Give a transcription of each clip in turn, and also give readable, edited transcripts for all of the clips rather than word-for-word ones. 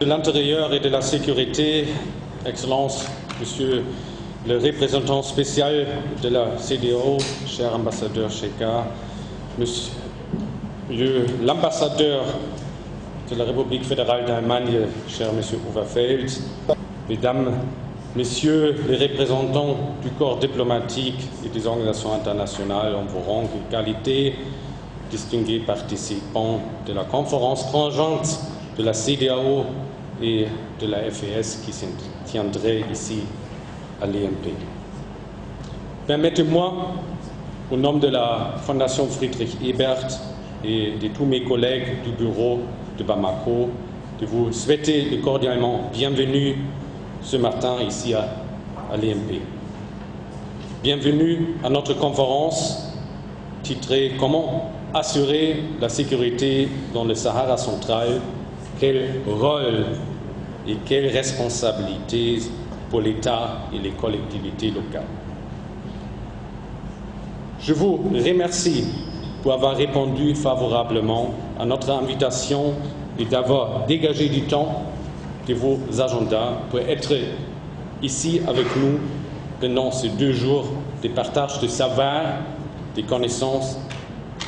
De l'Intérieur et de la Sécurité, Excellences, Monsieur le représentant spécial de la CEDEAO, cher ambassadeur Cheka, Monsieur l'ambassadeur de la République fédérale d'Allemagne, cher Monsieur Overfeld, Mesdames, Messieurs les représentants du corps diplomatique et des organisations internationales en vos rangs et qualités, distingués participants de la conférence conjointe de la CEDEAO et de la FES qui se tiendrait ici à l'EMP. Permettez-moi, au nom de la Fondation Friedrich Ebert et de tous mes collègues du bureau de Bamako, de vous souhaiter le cordialement bienvenue ce matin ici à l'EMP. Bienvenue à notre conférence titrée « Comment assurer la sécurité dans le Sahara central ? Quel rôle et quelles responsabilités pour l'État et les collectivités locales ?» Je vous remercie pour avoir répondu favorablement à notre invitation et d'avoir dégagé du temps de vos agendas pour être ici avec nous pendant ces 2 jours de partage de savoir, de connaissances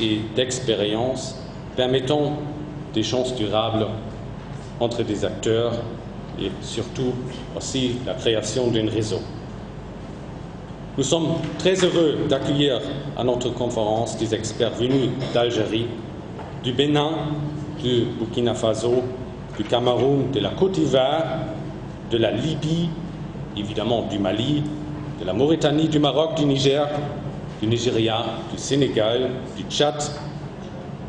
et d'expériences permettant des chances durables entre des acteurs et surtout aussi la création d'un réseau. Nous sommes très heureux d'accueillir à notre conférence des experts venus d'Algérie, du Bénin, du Burkina Faso, du Cameroun, de la Côte d'Ivoire, de la Libye, évidemment du Mali, de la Mauritanie, du Maroc, du Niger, du Nigeria, du Sénégal, du Tchad,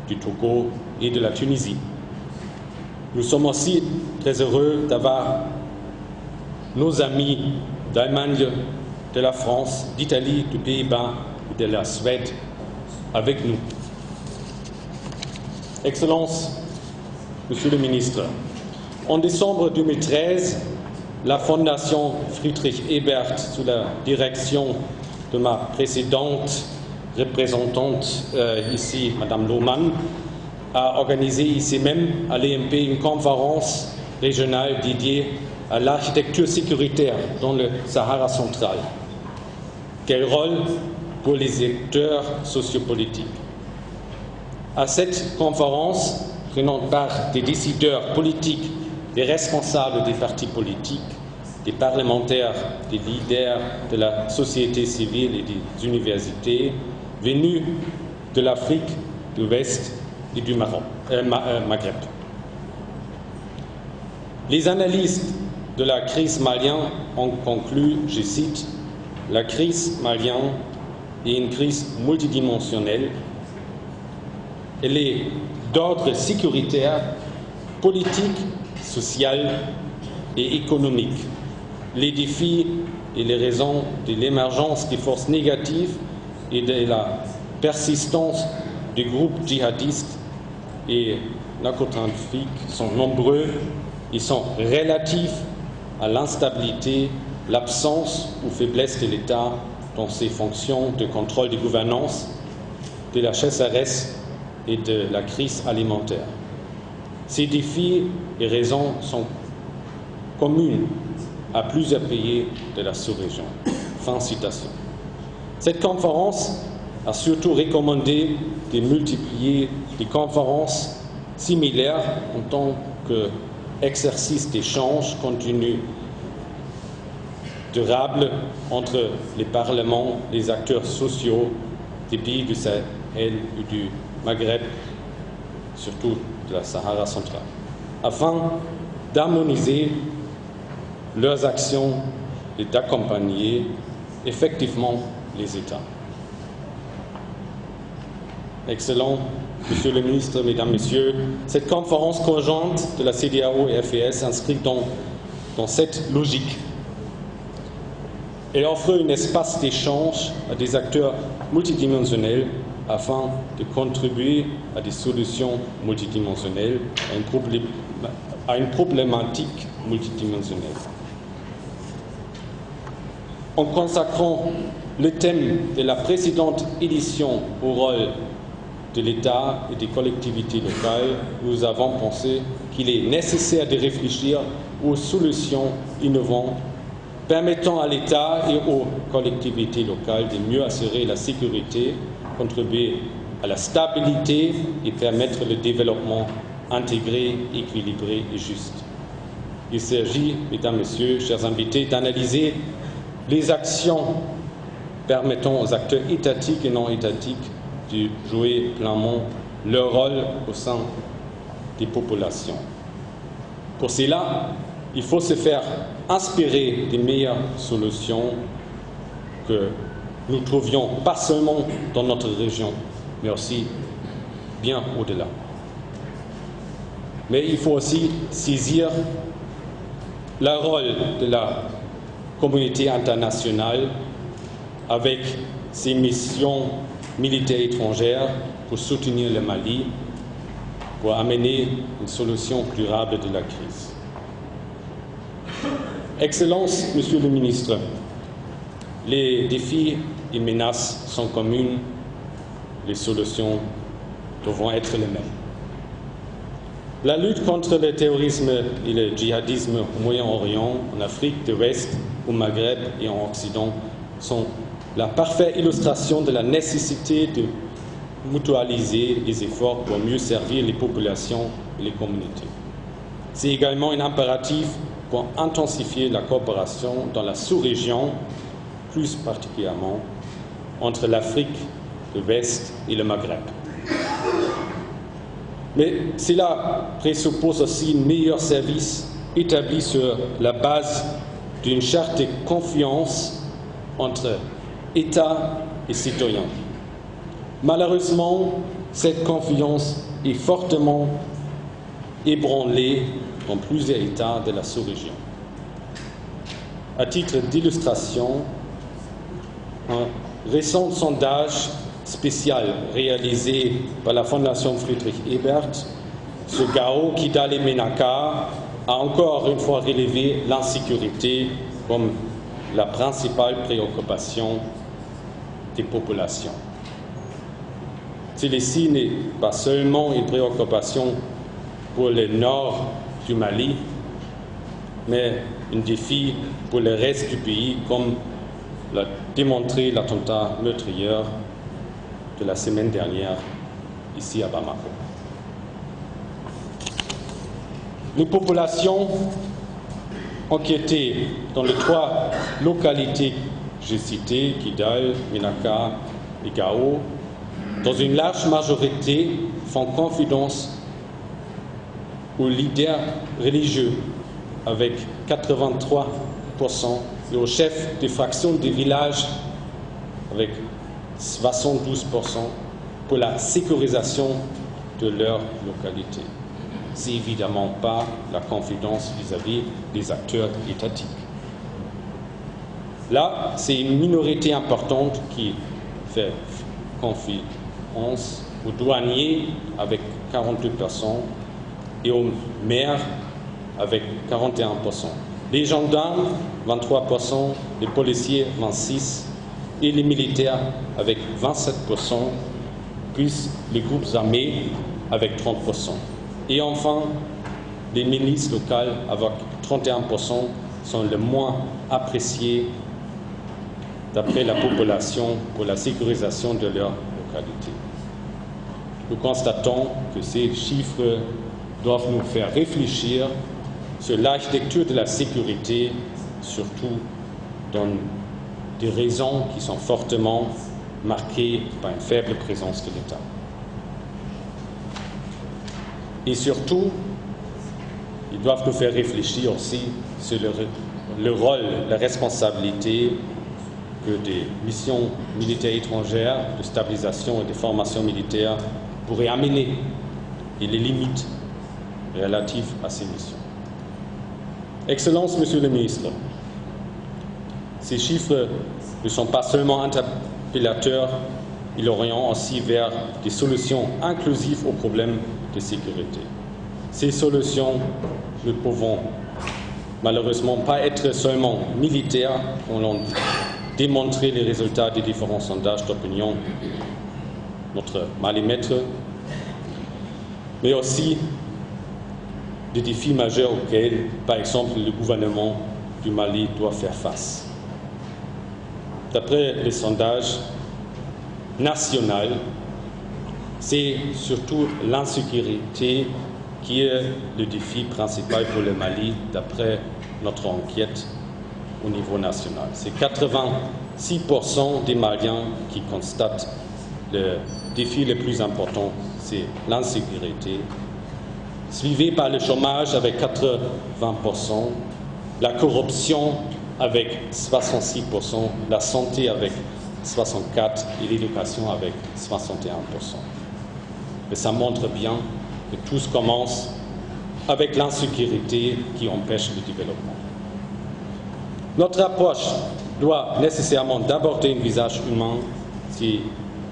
du Togo et de la Tunisie. Nous sommes aussi très heureux d'avoir nos amis d'Allemagne, de la France, d'Italie, des Pays-Bas et de la Suède avec nous. Excellences, Monsieur le ministre, en décembre 2013, la Fondation Friedrich Ebert, sous la direction de ma précédente représentante ici, Madame Lohmann, a organisé ici même à l'EMP une conférence régionale dédiée à l'architecture sécuritaire dans le Sahara central. Quel rôle pour les acteurs sociopolitiques? À cette conférence, prenant part des décideurs politiques, des responsables des partis politiques, des parlementaires, des leaders de la société civile et des universités, venus de l'Afrique de l'Ouest et du Maghreb. Les analystes de la crise malienne ont conclu, je cite, « La crise malienne est une crise multidimensionnelle. Elle est d'ordre sécuritaire, politique, social et économique. Les défis et les raisons de l'émergence des forces négatives et de la persistance des groupes djihadistes et narcotrafiques sont nombreux et sont relatifs à l'instabilité, l'absence ou faiblesse de l'État dans ses fonctions de contrôle de gouvernance, de la sécheresse et de la crise alimentaire. Ces défis et raisons sont communes à plusieurs pays de la sous-région. » Fin citation. Cette conférence a surtout recommandé de multiplier des conférences similaires en tant qu'exercice d'échange continu durable entre les parlements, les acteurs sociaux des pays du Sahel et du Maghreb, surtout de la Sahara centrale, afin d'harmoniser leurs actions et d'accompagner effectivement les États. Excellent, Monsieur le ministre, Mesdames, Messieurs, cette conférence conjointe de la CEDEAO et FES s'inscrit dans cette logique. Elle offre un espace d'échange à des acteurs multidimensionnels afin de contribuer à des solutions multidimensionnelles, à une problématique multidimensionnelle. En consacrant le thème de la précédente édition au rôle de l'État et des collectivités locales, nous avons pensé qu'il est nécessaire de réfléchir aux solutions innovantes permettant à l'État et aux collectivités locales de mieux assurer la sécurité, contribuer à la stabilité et permettre le développement intégré, équilibré et juste. Il s'agit, Mesdames, Messieurs, chers invités, d'analyser les actions permettant aux acteurs étatiques et non étatiques de jouer pleinement leur rôle au sein des populations. Pour cela, il faut se faire inspirer des meilleures solutions que nous trouvions pas seulement dans notre région, mais aussi bien au-delà. Mais il faut aussi saisir le rôle de la communauté internationale avec ses missions militaires étrangères pour soutenir le Mali, pour amener une solution durable de la crise. Excellences, Monsieur le Ministre, les défis et menaces sont communs, les solutions devront être les mêmes. La lutte contre le terrorisme et le djihadisme au Moyen-Orient, en Afrique de l'Ouest, au Maghreb et en Occident sont la parfaite illustration de la nécessité de mutualiser les efforts pour mieux servir les populations et les communautés. C'est également un impératif pour intensifier la coopération dans la sous-région, plus particulièrement entre l'Afrique de l'Ouest et le Maghreb. Mais cela présuppose aussi un meilleur service établi sur la base d'une charte de confiance entre État et citoyens. Malheureusement, cette confiance est fortement ébranlée dans plusieurs États de la sous-région. À titre d'illustration, un récent sondage spécial réalisé par la Fondation Friedrich Ebert sur Gao, Kidal et Ménaka a encore une fois relevé l'insécurité comme la principale préoccupation des populations. Celle-ci n'est pas seulement une préoccupation pour le nord du Mali, mais un défi pour le reste du pays, comme l'a démontré l'attentat meurtrier de la semaine dernière ici à Bamako. Les populations enquêtées dans les 3 localités que j'ai citées, Kidal, Ménaka et Gao, dans une large majorité font confiance aux leaders religieux avec 83% et aux chefs des fractions des villages avec 72% pour la sécurisation de leur localité. Ce n'est évidemment pas la confidence vis-à-vis des acteurs étatiques. Là, c'est une minorité importante qui fait confiance aux douaniers avec 42% et aux maires avec 41%. Les gendarmes, 23%, les policiers, 26%, et les militaires avec 27%, plus les groupes armés avec 30%. Et enfin, les milices locales avec 31% sont les moins appréciés d'après la population pour la sécurisation de leur localité. Nous constatons que ces chiffres doivent nous faire réfléchir sur l'architecture de la sécurité, surtout dans des raisons qui sont fortement marquées par une faible présence de l'État. Et surtout, ils doivent nous faire réfléchir aussi sur le rôle, la responsabilité que des missions militaires étrangères de stabilisation et de formation militaire pourraient amener et les limites relatives à ces missions. Excellences, Monsieur le Ministre, ces chiffres ne sont pas seulement interpellateurs, ils orientent aussi vers des solutions inclusives aux problèmes de sécurité. Ces solutions ne peuvent malheureusement pas être seulement militaires, comme l'ont démontré les résultats des différents sondages d'opinion, notre malimètre, mais aussi des défis majeurs auxquels, par exemple, le gouvernement du Mali doit faire face. D'après les sondages nationaux, c'est surtout l'insécurité qui est le défi principal pour le Mali, d'après notre enquête au niveau national. C'est 86% des Maliens qui constatent le défi le plus important, c'est l'insécurité, suivi par le chômage avec 80%, la corruption avec 66%, la santé avec 64% et l'éducation avec 61%. Et ça montre bien que tout commence avec l'insécurité qui empêche le développement. Notre approche doit nécessairement d'aborder un visage humain si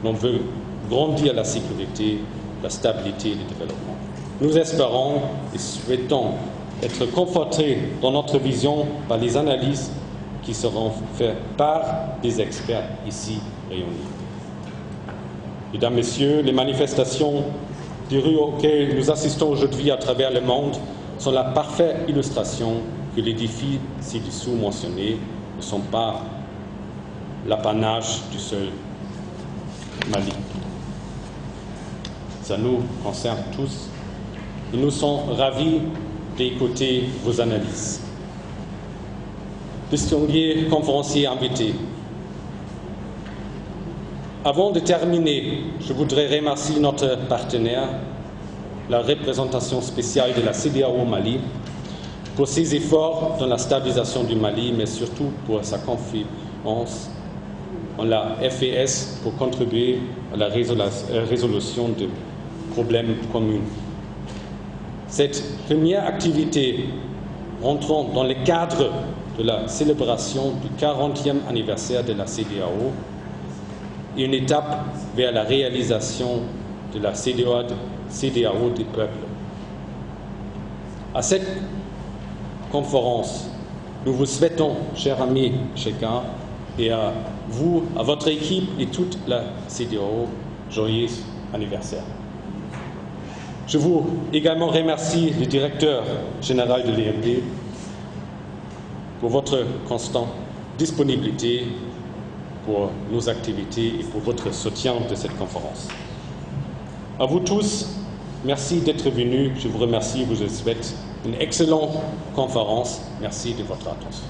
l'on veut grandir la sécurité, la stabilité et le développement. Nous espérons et souhaitons être confortés dans notre vision par les analyses qui seront faites par des experts ici réunis. Mesdames, Messieurs, les manifestations des rues auxquelles nous assistons aujourd'hui à travers le monde sont la parfaite illustration que les défis ci-dessous mentionnés ne sont pas l'apanage du seul Mali. Ça nous concerne tous et nous sommes ravis d'écouter vos analyses. Distingués conférenciers invités, avant de terminer, je voudrais remercier notre partenaire, la représentation spéciale de la CEDEAO au Mali, pour ses efforts dans la stabilisation du Mali, mais surtout pour sa confiance en la FES pour contribuer à la résolution de problèmes communs. Cette première activité rentrant dans le cadre de la célébration du 40e anniversaire de la CEDEAO est une étape vers la réalisation de la CEDEAO des peuples. À cette conférence, nous vous souhaitons, chers amis chacun, et à vous, à votre équipe et toute la CEDEAO, joyeux anniversaire. Je vous également remercie le directeur général de l'EMD pour votre constante disponibilité pour nos activités et pour votre soutien de cette conférence. À vous tous, merci d'être venus. Je vous remercie et vous souhaite une excellente conférence. Merci de votre attention.